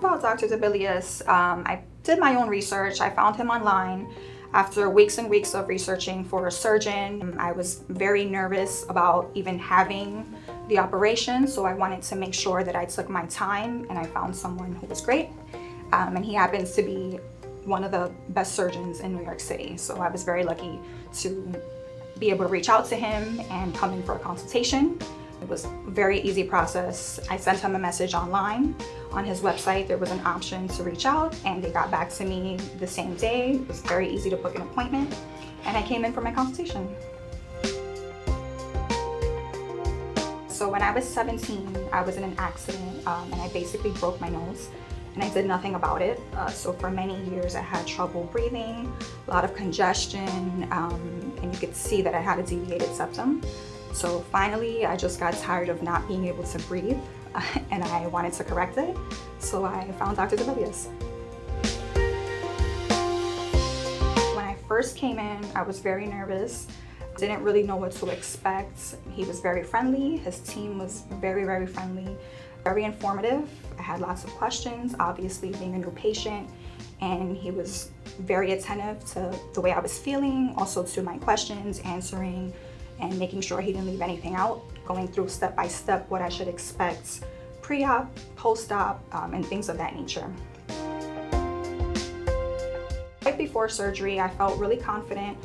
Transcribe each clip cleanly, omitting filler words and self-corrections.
about Dr. Dibelius, I did my own research. I found him online. After weeks and weeks of researching for a surgeon, I was very nervous about even having the operation, so I wanted to make sure that I took my time, and I found someone who was great. And he happens to be one of the best surgeons in New York City, so I was very lucky to be able to reach out to him and come in for a consultation. It was a very easy process. I sent him a message online. On his website, there was an option to reach out, and they got back to me the same day. It was very easy to book an appointment, and I came in for my consultation. So when I was 17, I was in an accident, and I basically broke my nose, and I did nothing about it. So for many years, I had trouble breathing, a lot of congestion, and you could see that I had a deviated septum. So finally, I just got tired of not being able to breathe, and I wanted to correct it. So I found Dr. Dibelius. When I first came in, I was very nervous. Didn't really know what to expect. He was very friendly. His team was very, very friendly, very informative. I had lots of questions, obviously being a new patient, and he was very attentive to the way I was feeling, also to my questions, answering, and making sure he didn't leave anything out, going through step by step what I should expect pre-op, post-op, and things of that nature. Right before surgery, I felt really confident,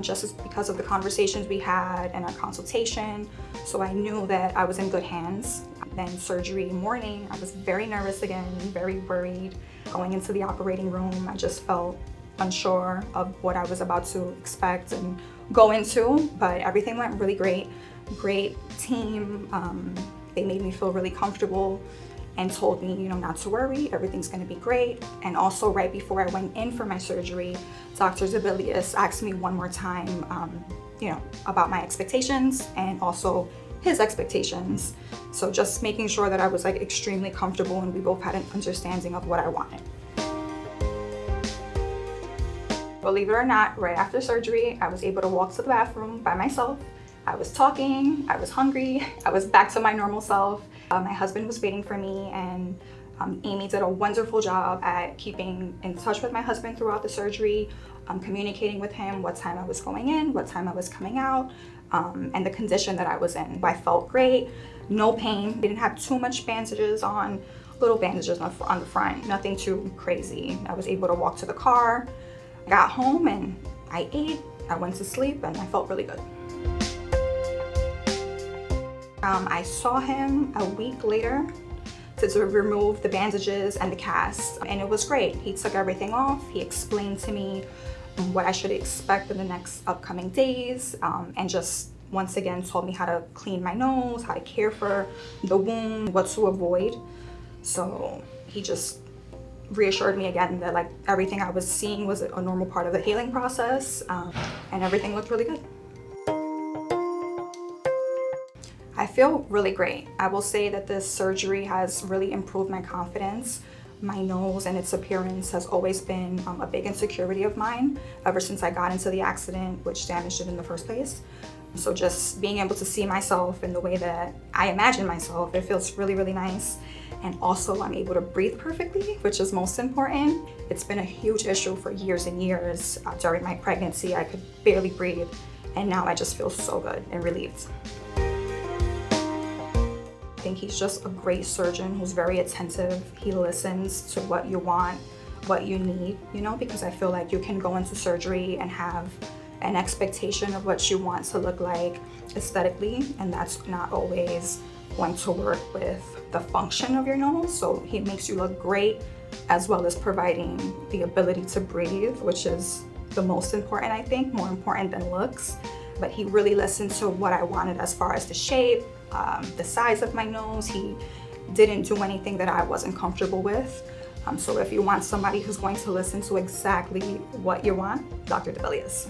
just because of the conversations we had and our consultation, so I knew that I was in good hands. Then surgery morning, I was very nervous again, very worried. Going into the operating room, I just felt unsure of what I was about to expect and go into, but everything went really great. Great team. They made me feel really comfortable and told me, not to worry, everything's gonna be great. And also right before I went in for my surgery, Dr. Dibelius asked me one more time, about my expectations and also his expectations. So just making sure that I was extremely comfortable and we both had an understanding of what I wanted. Believe it or not, right after surgery, I was able to walk to the bathroom by myself. I was talking, I was hungry, I was back to my normal self. My husband was waiting for me, and Amy did a wonderful job at keeping in touch with my husband throughout the surgery, communicating with him what time I was going in, what time I was coming out, and the condition that I was in. I felt great, no pain, didn't have too much bandages on, little bandages on the front, nothing too crazy. I was able to walk to the car. I got home and I ate, I went to sleep, and I felt really good. I saw him a week later to remove the bandages and the cast, and it was great. He took everything off, he explained to me what I should expect in the next upcoming days, and just once again told me how to clean my nose, how to care for the wound, what to avoid. So he just reassured me again that everything I was seeing was a normal part of the healing process, and everything looked really good. I feel really great. I will say that this surgery has really improved my confidence. My nose and its appearance has always been a big insecurity of mine ever since I got into the accident, which damaged it in the first place. So just being able to see myself in the way that I imagine myself, it feels really, really nice. And also I'm able to breathe perfectly, which is most important. It's been a huge issue for years and years. During my pregnancy, I could barely breathe, and now I just feel so good and relieved. I think he's just a great surgeon who's very attentive. He listens to what you want, what you need, because I feel like you can go into surgery and have an expectation of what you want to look like aesthetically, and that's not always going to work with the function of your nose. So he makes you look great, as well as providing the ability to breathe, which is the most important, I think, more important than looks. But he really listened to what I wanted as far as the shape, the size of my nose. He didn't do anything that I wasn't comfortable with. So if you want somebody who's going to listen to exactly what you want, Dr. Dibelius.